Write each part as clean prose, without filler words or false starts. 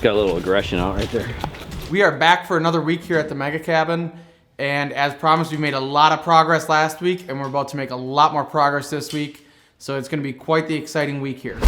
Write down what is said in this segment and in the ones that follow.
Got a little aggression out right there. We are back for another week here at the Mega Cabin, and as promised, we made a lot of progress last week, and we're about to make a lot more progress this week. So it's going to be quite the exciting week here.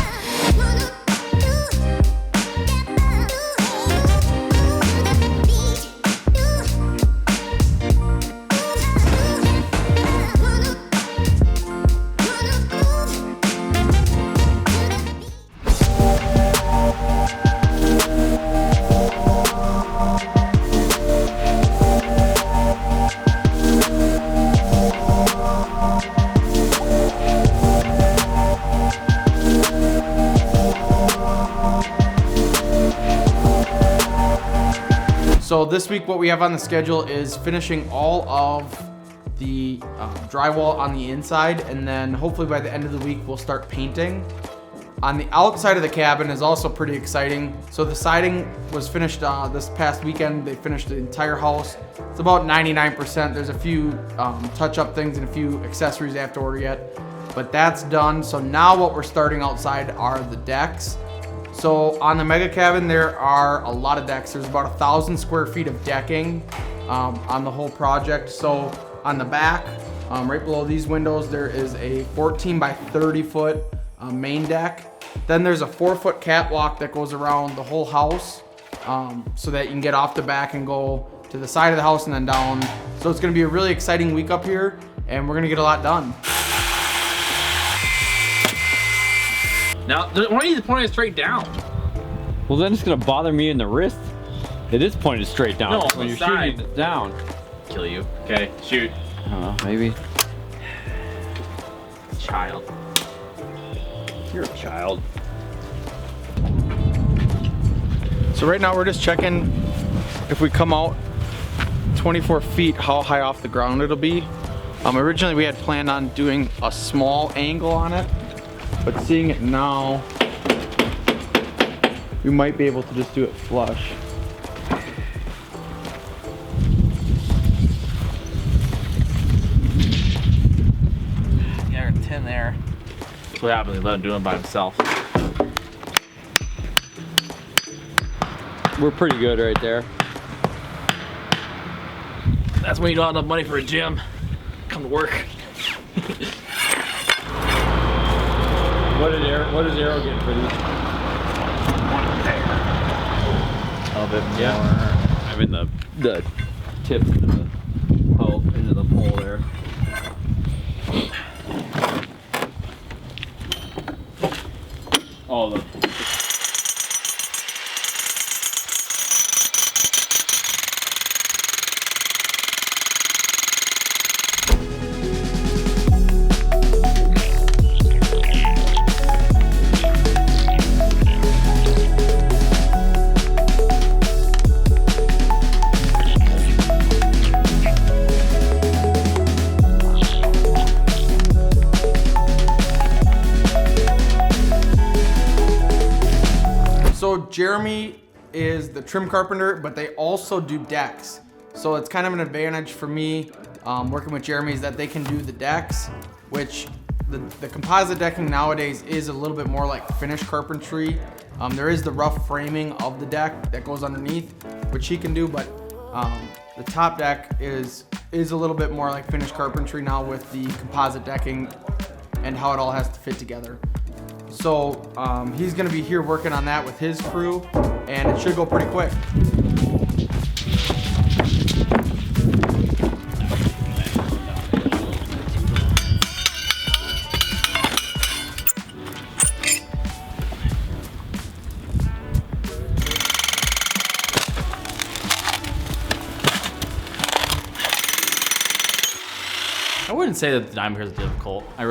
So this week what we have on the schedule is finishing all of the drywall on the inside, and then hopefully by the end of the week we'll start painting. On the outside of the cabin is also pretty exciting. So the siding was finished this past weekend. They finished the entire house. It's about 99%. There's a few touch-up things and a few accessories they have to order yet, but that's done. So now what we're starting outside are the decks. So on the Mega Cabin, there are a lot of decks. There's about 1,000 square feet of decking on the whole project. So on the back, right below these windows, there is a 14 by 30 foot main deck. Then there's a 4-foot catwalk that goes around the whole house so that you can get off the back and go to the side of the house and then down. So it's gonna be a really exciting week up here, and we're gonna get a lot done. Now, why don't you point it straight down? Well, then it's gonna bother me in the wrist. It is pointed straight down. No, when you're side. shooting it down. Kill you. Okay, shoot. I don't know, maybe. Child. You're a child. So right now we're just checking if we come out 24 feet, how high off the ground it'll be. Originally we had planned on doing a small angle on it, but seeing it now, we might be able to just do it flush. Yeah, 10 there. That's what happens when you let him do it by himself. We're pretty good right there. That's when you don't have enough money for a gym. Come to work. What is Arrow getting for these? A little bit more. Yeah. I mean the tip into the into the pole there. Oh, the So Jeremy is the trim carpenter, but they also do decks. So it's kind of an advantage for me working with Jeremy is that they can do the decks, which the composite decking nowadays is a little bit more like finished carpentry. There is the rough framing of the deck that goes underneath, which he can do, but the top deck is a little bit more like finished carpentry now with the composite decking and how it all has to fit together. So he's gonna be here working on that with his crew, and it should go pretty quick. I wouldn't say that the diamond hairs are difficult. I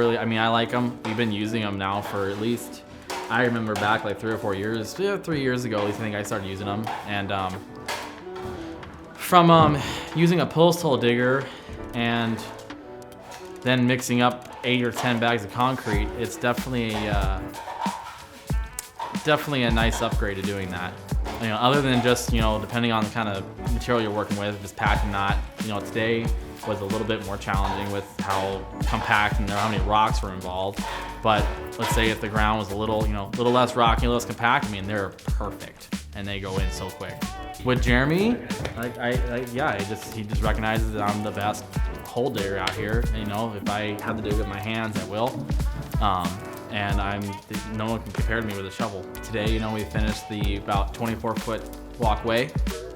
like them. We've been using them now for at least, I remember back like 3 or 4 years, 3 years ago at least I think I started using them. And from using a post hole digger and then mixing up 8 or 10 bags of concrete, it's definitely a nice upgrade to doing that. You know, other than just, you know, depending on the kind of material you're working with, if it's packed or not. You know, today was a little bit more challenging with how compact and how many rocks were involved. But let's say if the ground was a little less rocky, a little less compact, I mean, they're perfect and they go in so quick. With Jeremy, he just recognizes that I'm the best hole digger out here. And, you know, if I have to dig with my hands, I will. And no one can compare to me with a shovel. Today, you know, we finished the about 24-foot walkway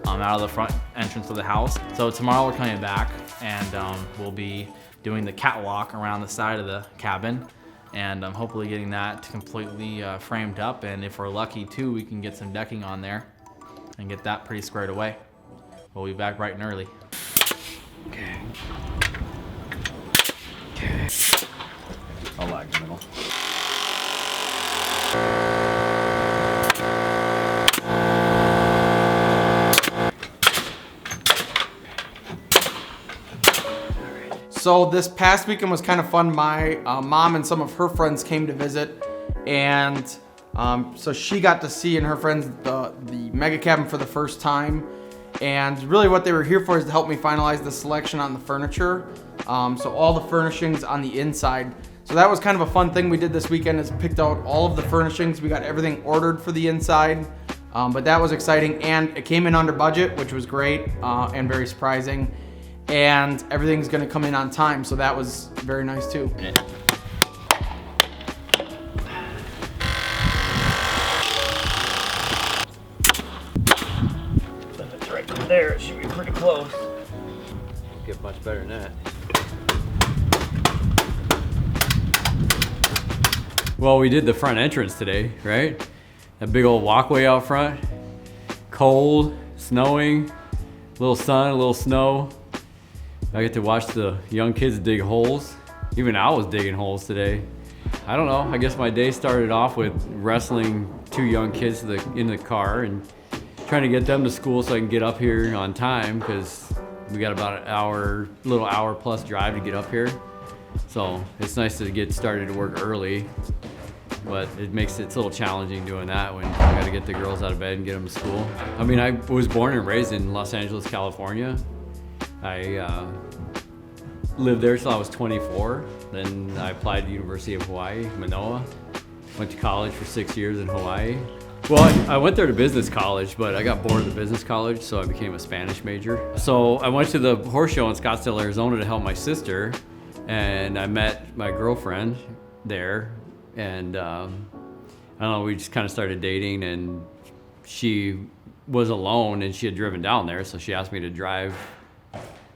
out of the front entrance of the house. So tomorrow we're coming back and we'll be doing the catwalk around the side of the cabin. And I'm hopefully getting that completely framed up. And if we're lucky too, we can get some decking on there and get that pretty squared away. We'll be back bright and early. Okay. I'll lag in the middle. So this past weekend was kind of fun. My mom and some of her friends came to visit, and so she got to see and her friends the mega cabin for the first time. And really what they were here for is to help me finalize the selection on the furniture. So all the furnishings on the inside. So that was kind of a fun thing we did this weekend, is picked out all of the furnishings. We got everything ordered for the inside, but that was exciting, and it came in under budget, which was great and very surprising. And everything's gonna come in on time, so that was very nice too. It's right there, it should be pretty close. Won't get much better than that. Well, we did the front entrance today, right? That big old walkway out front. Cold, snowing, a little sun, a little snow. I get to watch the young kids dig holes. Even I was digging holes today. I don't know, I guess my day started off with wrestling two young kids in the car and trying to get them to school so I can get up here on time, because we got about little hour plus drive to get up here. So it's nice to get started to work early, but it's a little challenging doing that when you gotta get the girls out of bed and get them to school. I mean, I was born and raised in Los Angeles, California. I lived there till I was 24. Then I applied to the University of Hawaii, Manoa. Went to college for 6 years in Hawaii. Well, I went there to business college, but I got bored of the business college, so I became a Spanish major. So I went to the horse show in Scottsdale, Arizona to help my sister, and I met my girlfriend there, and I don't know, we just kind of started dating, and she was alone and she had driven down there, so she asked me to drive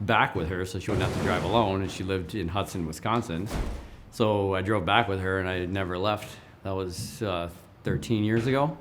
back with her so she wouldn't have to drive alone, and she lived in Hudson, Wisconsin. So I drove back with her and I never left. That was 13 years ago.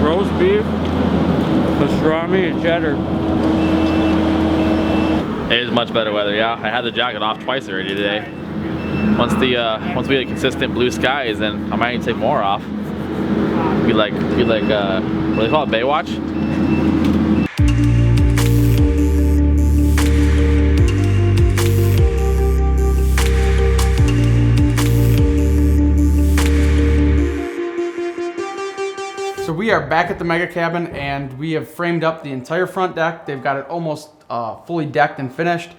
Roast beef, pastrami, and cheddar. It is much better weather, yeah. I had the jacket off twice already today. Once we get consistent blue skies, then I might need to take more off. Be like what do they call it, Baywatch? So we are back at the mega cabin, and we have framed up the entire front deck. They've got it almost fully decked and finished,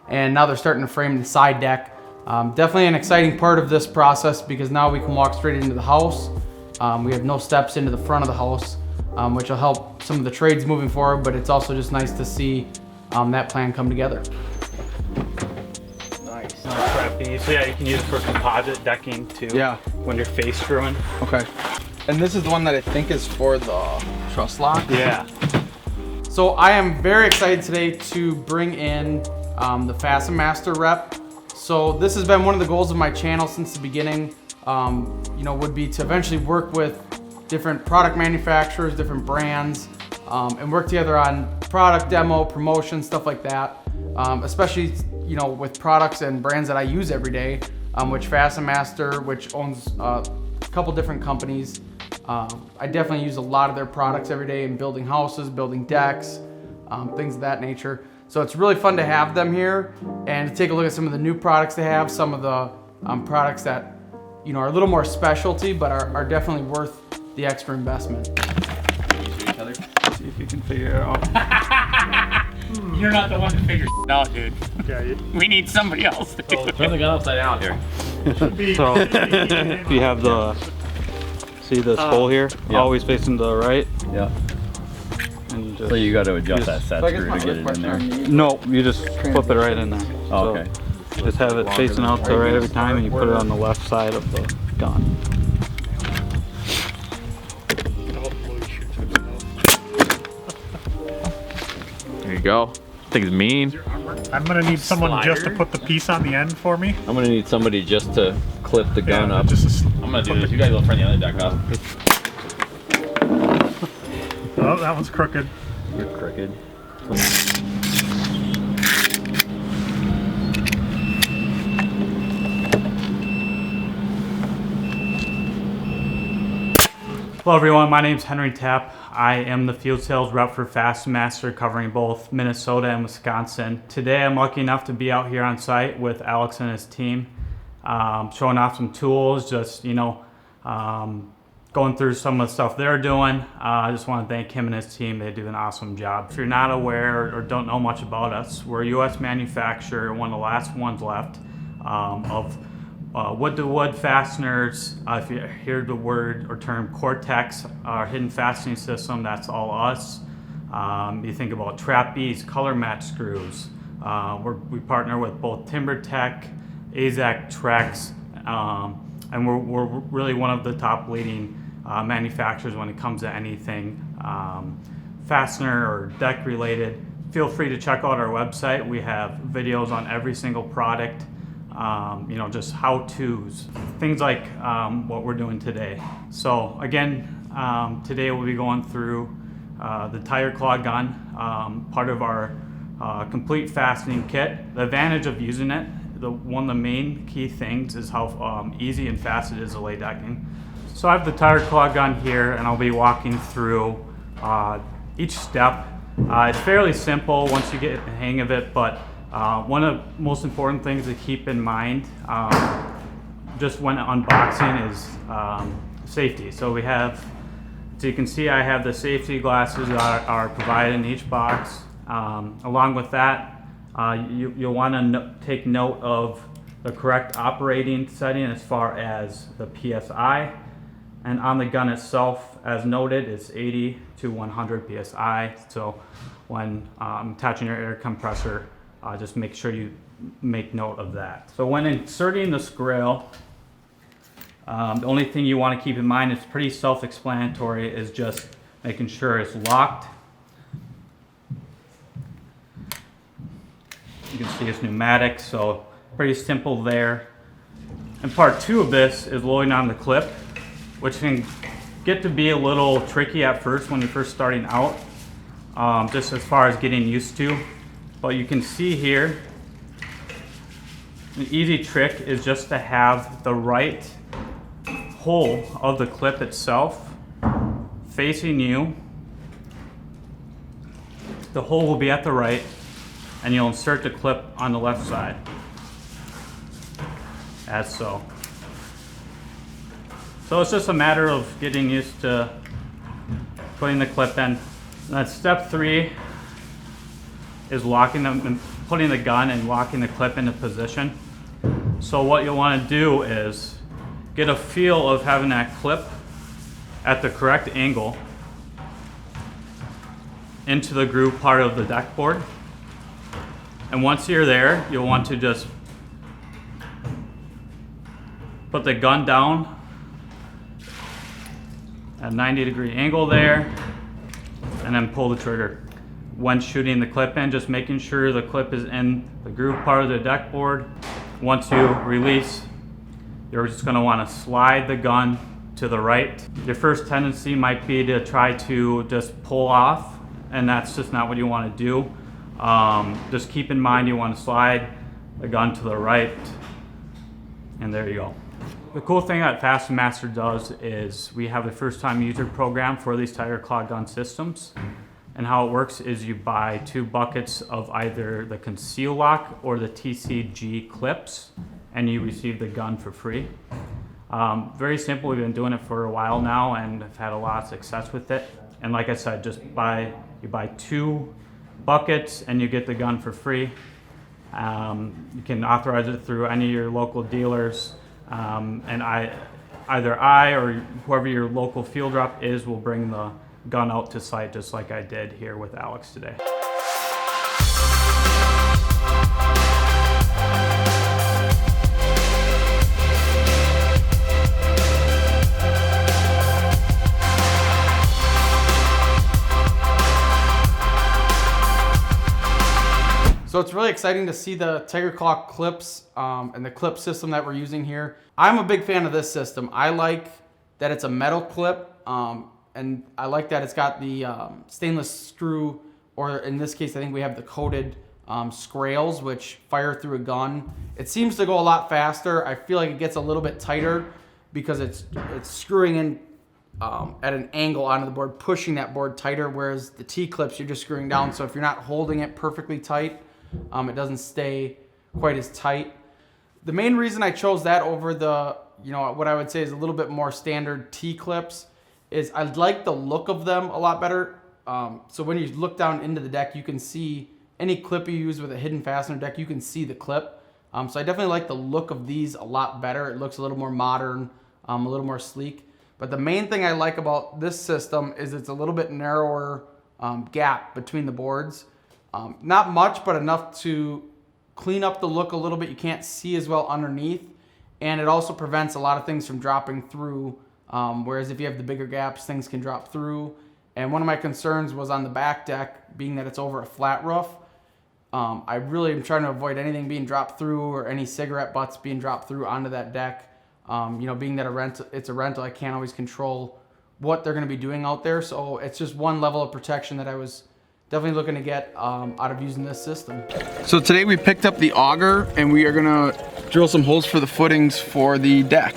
and now they're starting to frame the side deck. Definitely an exciting part of this process, because now we can walk straight into the house. We have no steps into the front of the house, which will help some of the trades moving forward, but it's also just nice to see that plan come together. Nice. Preppy. So yeah, you can use it for composite decking too. Yeah. When you're face screwing. Okay. And this is the one that I think is for the truss lock. Yeah. So I am very excited today to bring in the FastenMaster rep. So this has been one of the goals of my channel since the beginning, would be to eventually work with different product manufacturers, different brands, and work together on product demo, promotion, stuff like that. Especially, you know, with products and brands that I use every day, which FastenMaster, which owns a couple different companies. I definitely use a lot of their products every day in building houses, building decks, things of that nature. So it's really fun to have them here and to take a look at some of the new products they have, some of the products that, you know, are a little more specialty, but are definitely worth the extra investment. See if you can figure it out. You're not the one to figure it out, dude. Yeah, We need somebody else to do it. Turn the gun upside down here. So if you have the, see this hole here, yeah. always facing to the right. Yeah. And you just, So you got to adjust that Yes. set So I guess screw my to get it in question there. on the- no, you just flip it right in there. Oh, So okay. just have it facing out to the right every time, and you put it on the left side of the gun. There you go. I think it's mean. I'm gonna need someone just to Slider? put the piece on the end for me. I'm gonna need somebody just to clip the gun Yeah, up. just I'm gonna do this. You guys go friend the other deck up. oh, that one's crooked. You're crooked. Hello everyone, my name is Henry Tapp. I am the field sales rep for FastenMaster covering both Minnesota and Wisconsin. Today I'm lucky enough to be out here on site with Alex and his team, showing off some tools, just, you know, going through some of the stuff they're doing. I just want to thank him and his team. They do an awesome job. If you're not aware or don't know much about us, we're a U.S. manufacturer, one of the last ones left of wood-to-wood fasteners. If you hear the word or term Cortex, our hidden fastening system, that's all us. You think about trapeze, color match screws. We partner with both TimberTech, AZEK, Trex, and we're really one of the top leading manufacturers when it comes to anything fastener or deck related. Feel free to check out our website. We have videos on every single product. You know, just how-tos, things like what we're doing today. So again, today we'll be going through the tire claw gun, part of our complete fastening kit. The advantage of using it, one of the main key things is how easy and fast it is to lay decking. So I have the tire claw gun here, and I'll be walking through each step. It's fairly simple once you get the hang of it, but one of the most important things to keep in mind just when unboxing is safety. So we have, so you can see I have the safety glasses that are provided in each box. Along with that, you'll want to take note of the correct operating setting as far as the PSI. And on the gun itself, as noted, it's 80 to 100 PSI. So when attaching your air compressor, just make sure you make note of that. So when inserting this grill, the only thing you want to keep in mind, it's pretty self-explanatory, is just making sure it's locked. You can see it's pneumatic, so pretty simple there. And part two of this is loading on the clip, which can get to be a little tricky at first when you're first starting out, just as far as getting used to. But you can see here, an easy trick is just to have the right hole of the clip itself facing you. The hole will be at the right, and you'll insert the clip on the left side, as so. So it's just a matter of getting used to putting the clip in. And that's step 3. Is locking them and putting the gun and locking the clip into position. So what you'll want to do is get a feel of having that clip at the correct angle into the groove part of the deck board. And once you're there, you'll want to just put the gun down at a 90-degree angle there, and then pull the trigger. When shooting the clip in, just making sure the clip is in the groove part of the deck board. Once you release, you're just going to want to slide the gun to the right. Your first tendency might be to try to just pull off, and that's just not what you want to do. Just keep in mind you want to slide the gun to the right, and there you go. The cool thing that FastenMaster does is we have the first time user program for these tiger claw gun systems. And how it works is you buy 2 buckets of either the conceal lock or the TCG clips, and you receive the gun for free. Very simple, we've been doing it for a while now and have had a lot of success with it. And like I said, you buy 2 buckets and you get the gun for free. You can authorize it through any of your local dealers. And either I or whoever your local field rep is will bring the gun out to site, just like I did here with Alex today. So it's really exciting to see the Tiger Claw clips and the clip system that we're using here. I'm a big fan of this system. I like that it's a metal clip, and I like that it's got the stainless screw, or in this case I think we have the coated scrails which fire through a gun. It seems to go a lot faster. I feel like it gets a little bit tighter because it's screwing in at an angle onto the board, pushing that board tighter, whereas the T-clips you're just screwing down, so if you're not holding it perfectly tight, it doesn't stay quite as tight. The main reason I chose that over the, what I would say is a little bit more standard T-clips is I like the look of them a lot better. So when you look down into the deck, you can see any clip you use with a hidden fastener deck, you can see the clip. So I definitely like the look of these a lot better. It looks a little more modern, a little more sleek. But the main thing I like about this system is it's a little bit narrower gap between the boards. Not much, but enough to clean up the look a little bit. You can't see as well underneath. And it also prevents a lot of things from dropping through. Whereas if you have the bigger gaps, things can drop through. And one of my concerns was on the back deck, being that it's over a flat roof. I really am trying to avoid anything being dropped through or any cigarette butts being dropped through onto that deck. Being that it's a rental, I can't always control what they're going to be doing out there. So it's just one level of protection that I was definitely looking to get out of using this system. So today we picked up the auger and we are gonna drill some holes for the footings for the deck.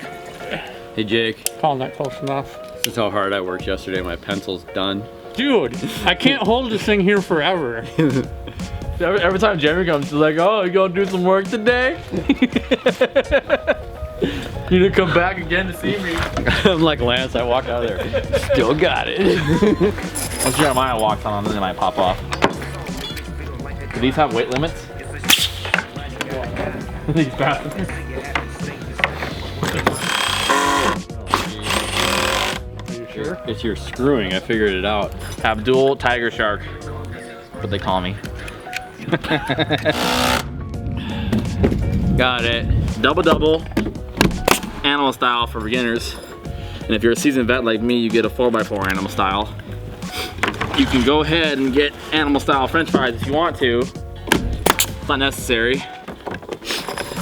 Hey Jake. Calling that close enough. This is how hard I worked yesterday. My pencil's done. Dude, I can't hold this thing here forever. Every time Jeremy comes, she's like, "Oh, you gonna do some work today?" You need to come back again to see me. I'm like Lance, I walked out of there. Still got it. Once Jeremiah walks on them, they might pop off. Do these have weight limits? These bathrooms. Are you sure? It's your screwing, I figured it out. Abdul Tiger Shark. What they call me. Got it. Double. Animal style for beginners. And if you're a seasoned vet like me, you get a 4x4 animal style. You can go ahead and get animal style french fries if you want to. It's not necessary.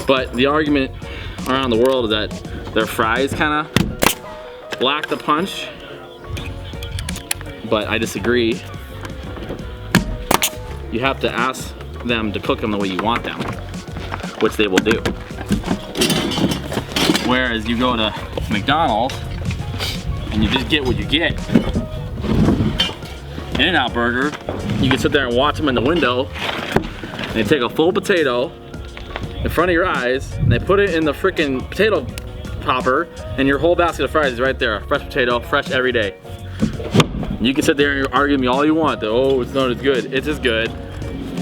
But the argument around the world is that their fries kind of lack the punch. But I disagree. You have to ask them to cook them the way you want them, which they will do. Whereas you go to McDonald's and you just get what you get. In-N-Out Burger, you can sit there and watch them in the window and they take a full potato in front of your eyes and they put it in the freaking potato popper and your whole basket of fries is right there. Fresh potato, fresh every day. You can sit there and argue with me all you want that, oh, it's not as good. It's as good.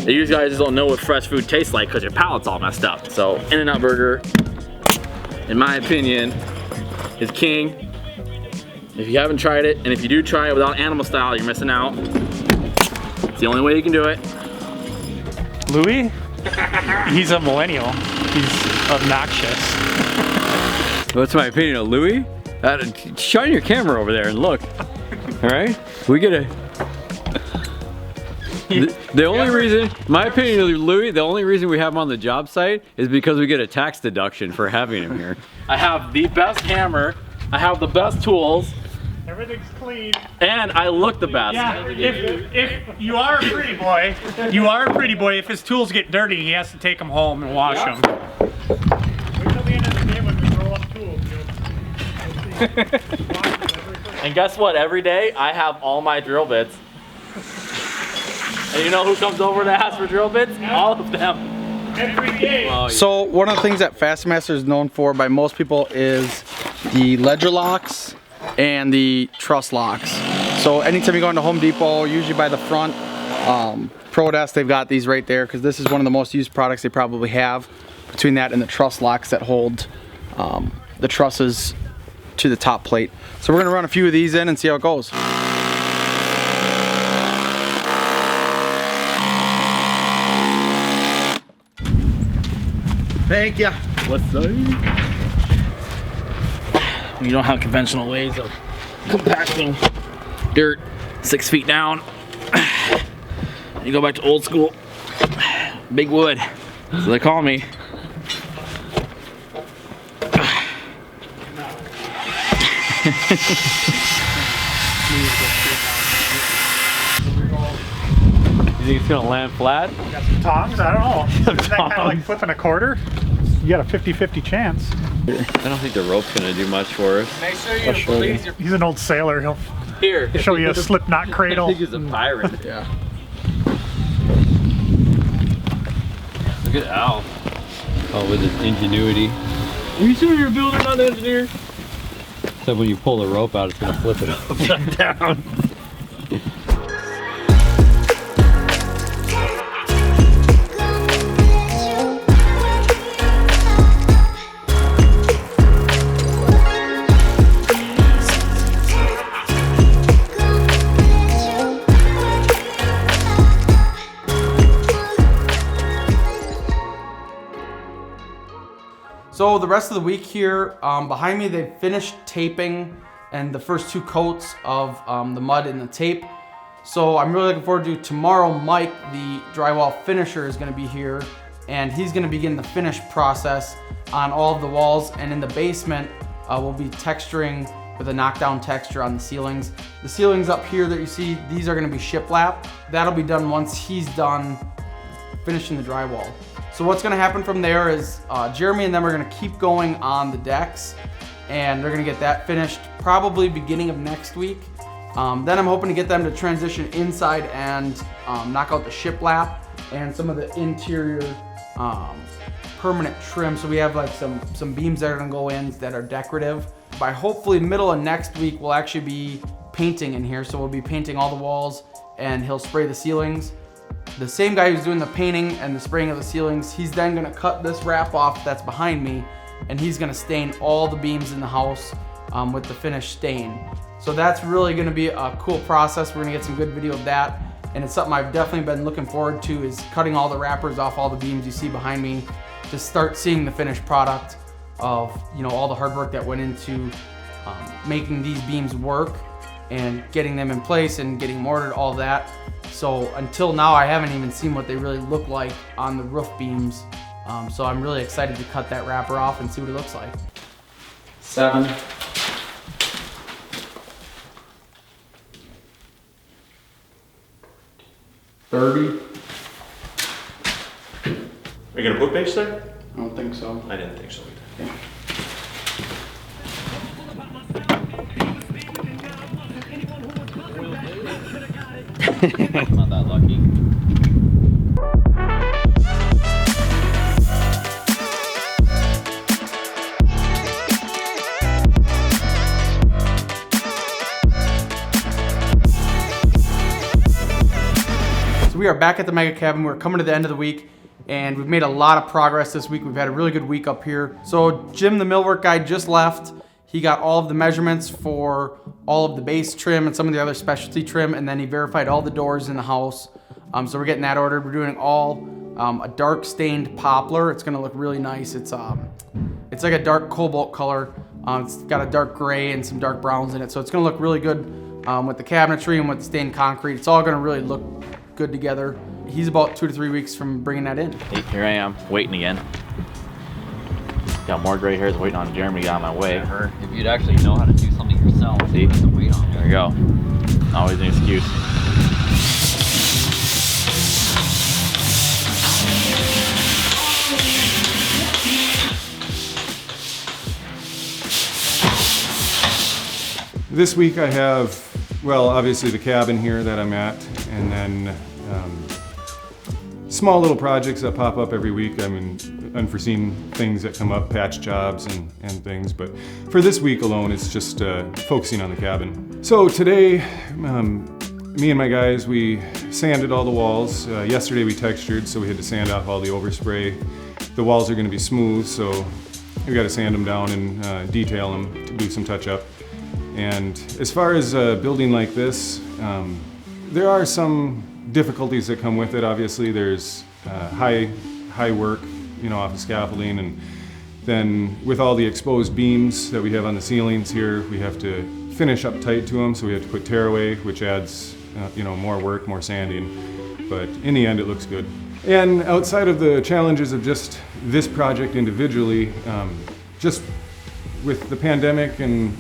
You guys just don't know what fresh food tastes like because your palate's all messed up. So In-N-Out Burger, in my opinion, is king. If you haven't tried it, and if you do try it without animal style, you're missing out. It's the only way you can do it. Louis? He's a millennial. He's obnoxious. What's my opinion of Louis? Shine your camera over there and look. All right? We get a... The only reason, my opinion of Louis, the only reason we have him on the job site is because we get a tax deduction for having him here. I have the best hammer I have the best tools, Everything's clean. and I look the best. Yeah, if you are a pretty boy, you are a pretty boy. If his tools get dirty, he has to take them home and wash them. Wait till the end of the day when we roll up tools. And guess what? Every day I have all my drill bits. And you know who comes over to ask for drill bits? All of them. Every day. Oh, yeah. So one of the things that FastenMaster is known for by most people is the ledger locks and the truss locks. So anytime you go into Home Depot, usually by the front, ProDesk, they've got these right there because this is one of the most used products they probably have. Between that and the truss locks that hold the trusses to the top plate. So we're gonna run a few of these in and see how it goes. Thank you. What's up? You don't have conventional ways of compacting dirt 6 feet down. You go back to old school, big wood, so they call me. You think it's gonna land flat? Got some tongs? I don't know. Isn't that kind of like flipping a quarter? You got a 50-50 chance. I don't think the rope's gonna do much for us. Make sure you please your He's an old sailor. He'll here. show you a slip knot cradle. I think he's a pirate. Yeah. Look at Al. Oh, with his ingenuity. Are you sure you're a builder, not an engineer? Except when you pull the rope out, it's gonna flip it upside down. So the rest of the week here, behind me they finished taping and the first 2 coats of the mud and the tape. So I'm really looking forward to tomorrow. Mike, the drywall finisher, is going to be here and he's going to begin the finish process on all of the walls, and in the basement we'll be texturing with a knockdown texture on the ceilings. The ceilings up here that you see, these are going to be shiplap. That'll be done once he's done finishing the drywall. So what's gonna happen from there is Jeremy and them are gonna keep going on the decks, and they're gonna get that finished probably beginning of next week. Then I'm hoping to get them to transition inside and knock out the shiplap and some of the interior permanent trim. So we have like some beams that are gonna go in that are decorative. By hopefully middle of next week, we'll actually be painting in here. So we'll be painting all the walls and he'll spray the ceilings. The same guy who's doing the painting and the spraying of the ceilings, he's then gonna cut this wrap off that's behind me, and he's gonna stain all the beams in the house with the finished stain. So that's really gonna be a cool process. We're gonna get some good video of that, and it's something I've definitely been looking forward to, is cutting all the wrappers off all the beams you see behind me to start seeing the finished product of, you know, all the hard work that went into making these beams work and getting them in place and getting mortared, all that. So until now, I haven't even seen what they really look like on the roof beams. So I'm really excited to cut that wrapper off and see what it looks like. 7. 30. Are you gonna put base there? I don't think so. I didn't think so either. Not that lucky. So we are back at the Mega Cabin. We're coming to the end of the week, and we've made a lot of progress this week. We've had a really good week up here. So Jim, the millwork guy, just left. He got all of the measurements for all of the base trim and some of the other specialty trim, and then he verified all the doors in the house. So we're getting that ordered. We're doing all a dark stained poplar. It's gonna look really nice. It's like a dark cobalt color. It's got a dark gray and some dark browns in it. So it's gonna look really good with the cabinetry and with the stained concrete. It's all gonna really look good together. He's about 2 to 3 weeks from bringing that in. Here I am, waiting again. Got more gray hairs waiting on Jeremy to get out of my way. If you'd actually know how to do something yourself, See? put some weight on There we go. Always an excuse. This week I have, well, obviously the cabin here that I'm at, and then small little projects that pop up every week. I mean, unforeseen things that come up, patch jobs and things. But for this week alone, it's just focusing on the cabin. So today, me and my guys, we sanded all the walls. Yesterday we textured, so we had to sand off all the overspray. The walls are going to be smooth, so we got to sand them down and detail them to do some touch up. And as far as a building like this, there are some difficulties that come with it. Obviously, there's high work, you know, off of scaffolding, and then with all the exposed beams that we have on the ceilings here, we have to finish up tight to them, so we have to put tearaway, which adds, you know, more work, more sanding. But in the end, it looks good. And outside of the challenges of just this project individually, just with the pandemic and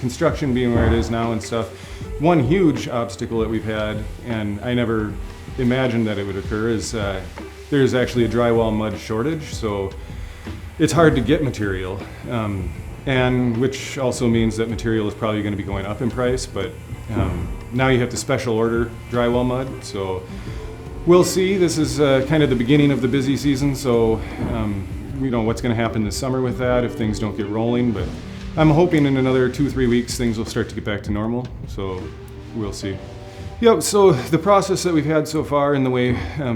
construction being where it is now and stuff, one huge obstacle that we've had, and I never imagined that it would occur, is there's actually a drywall mud shortage, so it's hard to get material, and which also means that material is probably going to be going up in price, but now you have to special order drywall mud, so we'll see. This is kind of the beginning of the busy season, so we don't know what's going to happen this summer with that if things don't get rolling, but I'm hoping in another 2-3 weeks things will start to get back to normal, so we'll see. Yep, so the process that we've had so far and the way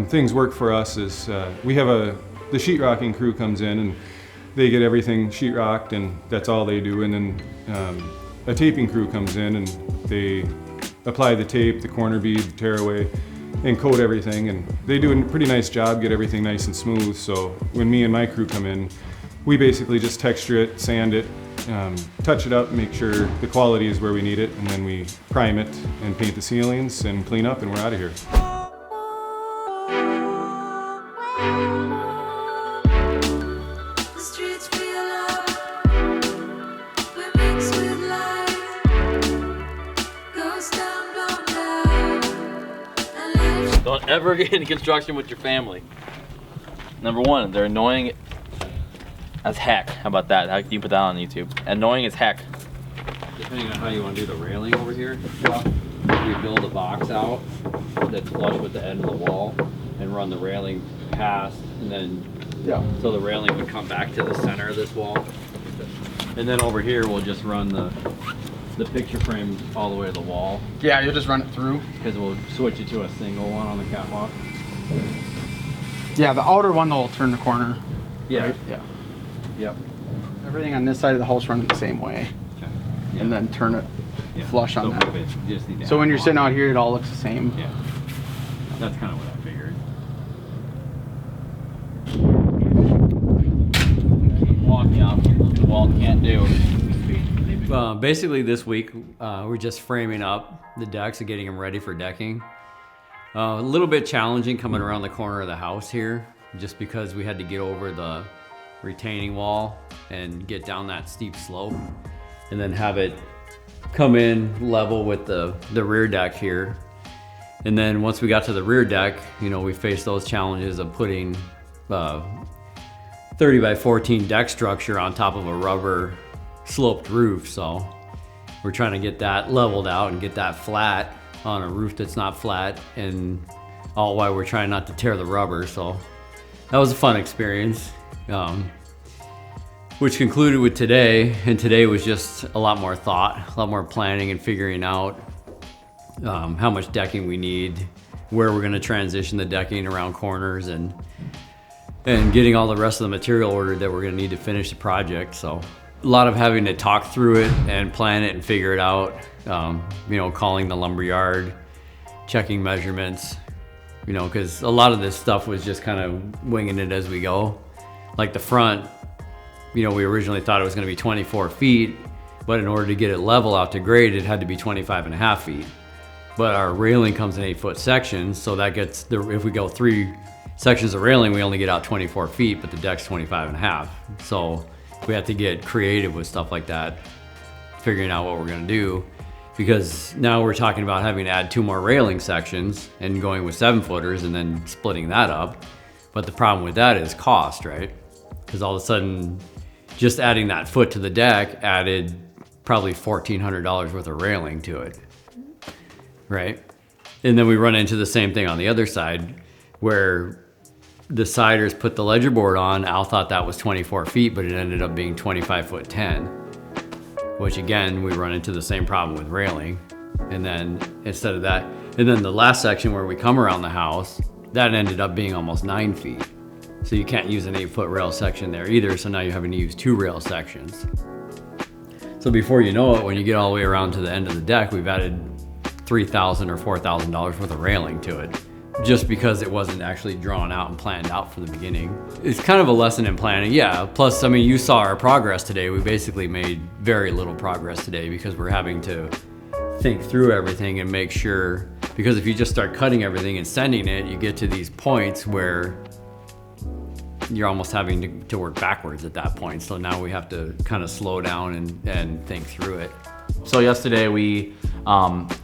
things work for us is we have the sheetrocking crew comes in and they get everything sheetrocked, and that's all they do, and then a taping crew comes in and they apply the tape, the corner bead, the tearaway, and coat everything, and they do a pretty nice job, get everything nice and smooth. So when me and my crew come in, we basically just texture it, sand it, touch it up, make sure the quality is where we need it, and then we prime it and paint the ceilings and clean up, and we're out of here. Don't ever get into construction with your family. Number one, they're annoying as heck. How about that? How can you put that on YouTube? Annoying as heck. Depending on how you want to do the railing over here, you build a box out that's flush with the end of the wall and run the railing past, and then so the railing would come back to the center of this wall. And then over here we'll just run the picture frame all the way to the wall, Yeah, you'll just run it through. because we'll switch it to a single one on the catwalk. Yeah, the outer one will turn the corner. Yeah. Right? Yeah. Yep. Everything on this side of the house runs the same way, Okay. and then turn it Yeah. flush on So that. move it. You just need to So add when you're one. sitting out here, it all looks the same. Yeah. That's kind of what I figured. Keep walking out what the wall can't do. Basically this week we're just framing up the decks and getting them ready for decking. A little bit challenging coming around the corner of the house here, just because we had to get over the retaining wall and get down that steep slope, and then have it come in level with the rear deck here. And then once we got to the rear deck, you know, we faced those challenges of putting 30 by 14 deck structure on top of a rubber sloped roof. So we're trying to get that leveled out and get that flat on a roof that's not flat, and all while we're trying not to tear the rubber. So that was a fun experience, which concluded with today. And today was just a lot more thought, a lot more planning and figuring out how much decking we need, where we're going to transition the decking around corners, and getting all the rest of the material ordered that we're going to need to finish the project. So a lot of having to talk through it and plan it and figure it out, you know, calling the lumberyard, checking measurements, you know, because a lot of this stuff was just kind of winging it as we go. Like the front, you know, we originally thought it was going to be 24 feet, but in order to get it level out to grade, it had to be 25.5 feet. But our railing comes in 8-foot sections, so that gets if we go 3 sections of railing, we only get out 24 feet, but the deck's 25 and a half. So we have to get creative with stuff like that, figuring out what we're gonna do, because now we're talking about having to add 2 more railing sections and going with 7-footers and then splitting that up. But the problem with that is cost, right? Because all of a sudden, just adding that foot to the deck added probably $1,400 worth of railing to it, right? And then we run into the same thing on the other side, where the siders put the ledger board on. Al thought that was 24 feet, but it ended up being 25'10", which again, we run into the same problem with railing. And then instead of that, and then the last section where we come around the house, that ended up being almost 9 feet. So you can't use an 8-foot rail section there either. So now you're having to use 2 rail sections. So before you know it, when you get all the way around to the end of the deck, we've added $3,000 or $4,000 worth of railing to it, just because it wasn't actually drawn out and planned out from the beginning. It's kind of a lesson in planning, yeah. Plus, I mean, you saw our progress today. We basically made very little progress today because we're having to think through everything and make sure, because if you just start cutting everything and sending it, you get to these points where you're almost having to work backwards at that point. So now we have to kind of slow down and think through it. So yesterday we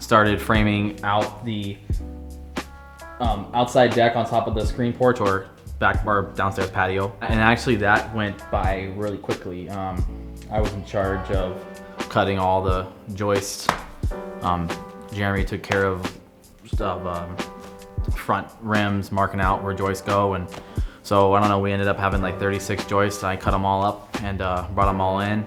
started framing out the outside deck on top of the screen porch or back of our downstairs patio. And actually that went by really quickly. I was in charge of cutting all the joists. Jeremy took care of front rims, marking out where joists go. And so I don't know, we ended up having like 36 joists. I cut them all up and brought them all in.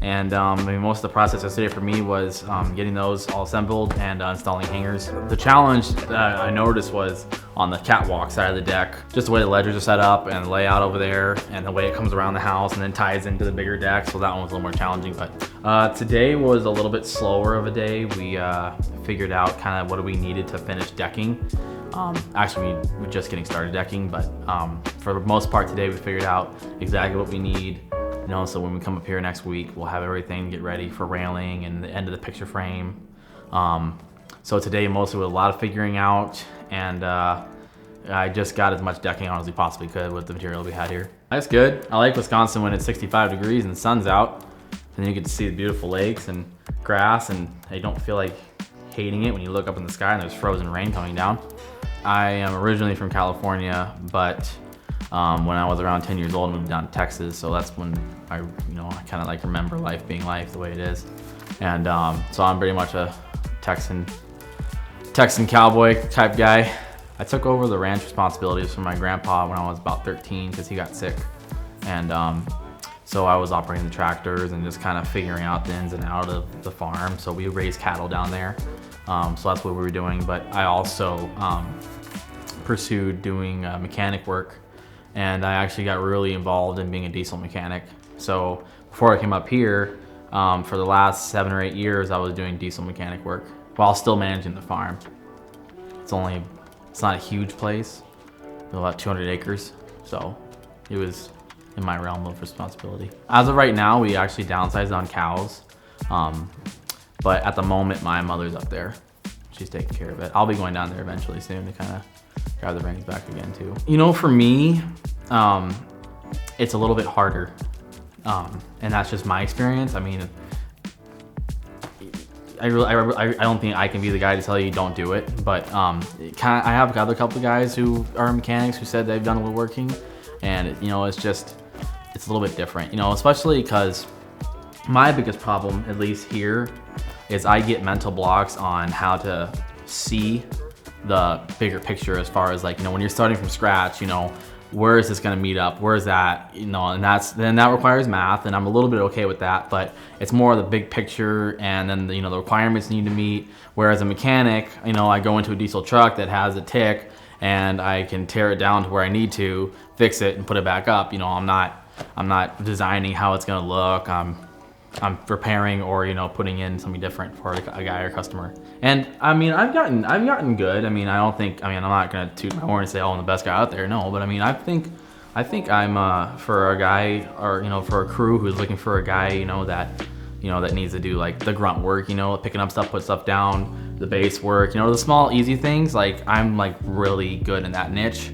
And I mean, most of the process yesterday for me was getting those all assembled and installing hangers. The challenge that I noticed was on the catwalk side of the deck, just the way the ledgers are set up and the layout over there and the way it comes around the house and then ties into the bigger deck. So that one was a little more challenging, but today was a little bit slower of a day. We figured out kind of what we needed to finish decking. Actually, we're just getting started decking, but for the most part today, we figured out exactly what we need. You know, so when we come up here next week, we'll have everything get ready for railing and the end of the picture frame. So today mostly with a lot of figuring out, and I just got as much decking on as we possibly could with the material we had here. That's good. I like Wisconsin when it's 65 degrees and the sun's out, and you get to see the beautiful lakes and grass, and you don't feel like hating it when you look up in the sky and there's frozen rain coming down. I am originally from California, but when I was around 10 years old, I moved down to Texas, so that's when I kind of like remember life being life the way it is. And so I'm pretty much a Texan cowboy type guy. I took over the ranch responsibilities from my grandpa when I was about 13 because he got sick. And so I was operating the tractors and just kind of figuring out the ins and outs of the farm. So we raised cattle down there. So that's what we were doing. But I also pursued doing mechanic work. And I actually got really involved in being a diesel mechanic. So before I came up here, for the last 7 or 8 years, I was doing diesel mechanic work while still managing the farm. It's not a huge place, about 200 acres. So it was in my realm of responsibility. As of right now, we actually downsized on cows. But at the moment, my mother's up there. She's taking care of it. I'll be going down there eventually soon to kind of grab the reins back again too. You know, for me, it's a little bit harder. And that's just my experience. I mean, I don't think I can be the guy to tell you don't do it, but I have other couple of guys who are mechanics who said they've done woodworking, and it's a little bit different, especially because my biggest problem, at least here, is I get mental blocks on how to see the bigger picture as far as when you're starting from scratch, where is this going to meet up? Where is that? And then that requires math, and I'm a little bit okay with that, but it's more of the big picture, and then the requirements need to meet. Whereas a mechanic, I go into a diesel truck that has a tick, and I can tear it down to where I need to, fix it, and put it back up. I'm not designing how it's going to look. I'm preparing or putting in something different for a guy or customer. And I mean, I've gotten good. I'm not gonna toot my horn and say, oh, I'm the best guy out there. No, but I think I'm for a guy or for a crew who's looking for a guy that needs to do like the grunt work, picking up stuff, put stuff down, the base work, the small easy things. I'm really good in that niche.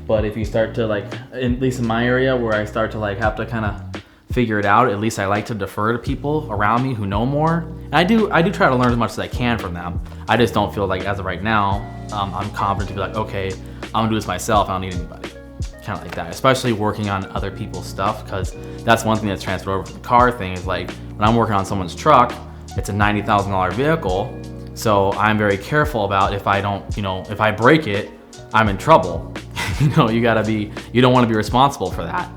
But if you start to like, at least in my area where I start to like have to kind of figure it out, at least I like to defer to people around me who know more. And I do try to learn as much as I can from them. I just don't feel like as of right now, I'm confident to be like, okay, I'm gonna do this myself, I don't need anybody. Kind of like that, especially working on other people's stuff, because that's one thing that's transferred over from the car thing is like, when I'm working on someone's truck, it's a $90,000 vehicle, so I'm very careful about if I don't, if I break it, I'm in trouble. You don't want to be responsible for that.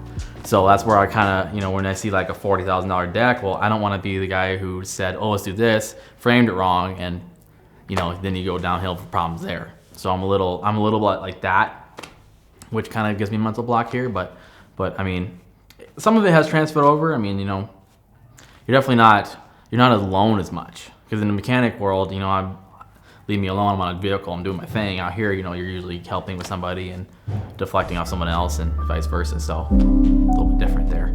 So that's where I kind of, when I see like a $40,000 deck, well, I don't want to be the guy who said, oh, let's do this, framed it wrong, and then you go downhill for problems there. So I'm a little bit like that, which kind of gives me a mental block here, but I mean, some of it has transferred over. I mean, you're definitely not alone as much, because in the mechanic world, leave me alone, I'm on a vehicle, I'm doing my thing. Out here, you're usually helping with somebody and deflecting off someone else and vice versa, so a little bit different there.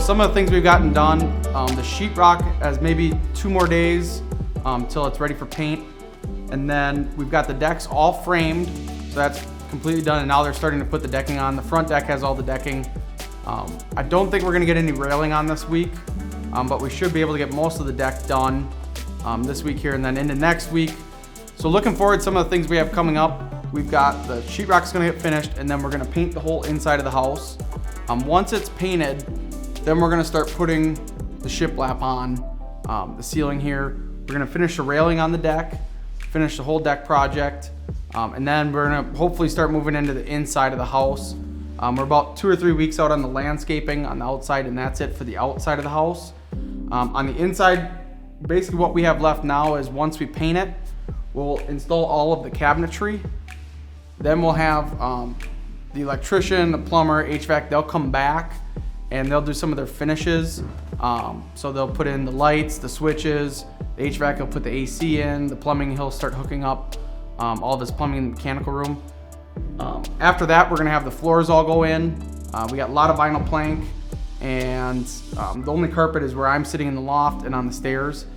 Some of the things we've gotten done, the sheetrock has maybe 2 more days till it's ready for paint. And then we've got the decks all framed, so that's completely done, and now they're starting to put the decking on. The front deck has all the decking. I don't think we're gonna get any railing on this week, but we should be able to get most of the deck done this week here and then into next week. So looking forward to some of the things we have coming up. We've got the sheetrock's gonna get finished, and then we're gonna paint the whole inside of the house. Once it's painted, then we're gonna start putting the shiplap on the ceiling here. We're gonna finish the railing on the deck, finish the whole deck project, and then we're gonna hopefully start moving into the inside of the house. We're about 2 or 3 weeks out on the landscaping on the outside, and that's it for the outside of the house. On the inside, basically what we have left now is once we paint it, we'll install all of the cabinetry. Then we'll have the electrician, the plumber, HVAC, they'll come back and they'll do some of their finishes. So they'll put in the lights, the switches, the HVAC will put the AC in, the plumbing he'll start hooking up all of his plumbing in the mechanical room. After that, we're gonna have the floors all go in. We got a lot of vinyl plank, and the only carpet is where I'm sitting in the loft and on the stairs.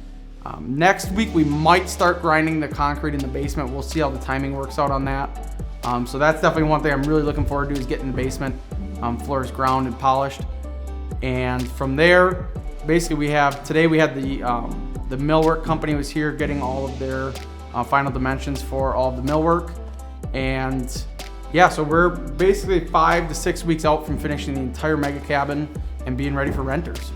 Next week, we might start grinding the concrete in the basement. We'll see how the timing works out on that. So that's definitely one thing I'm really looking forward to, is getting the basement floors ground and polished. And from there, basically today we had the millwork company was here getting all of their final dimensions for all of the millwork. And yeah, so we're basically 5 to 6 weeks out from finishing the entire mega cabin and being ready for renters.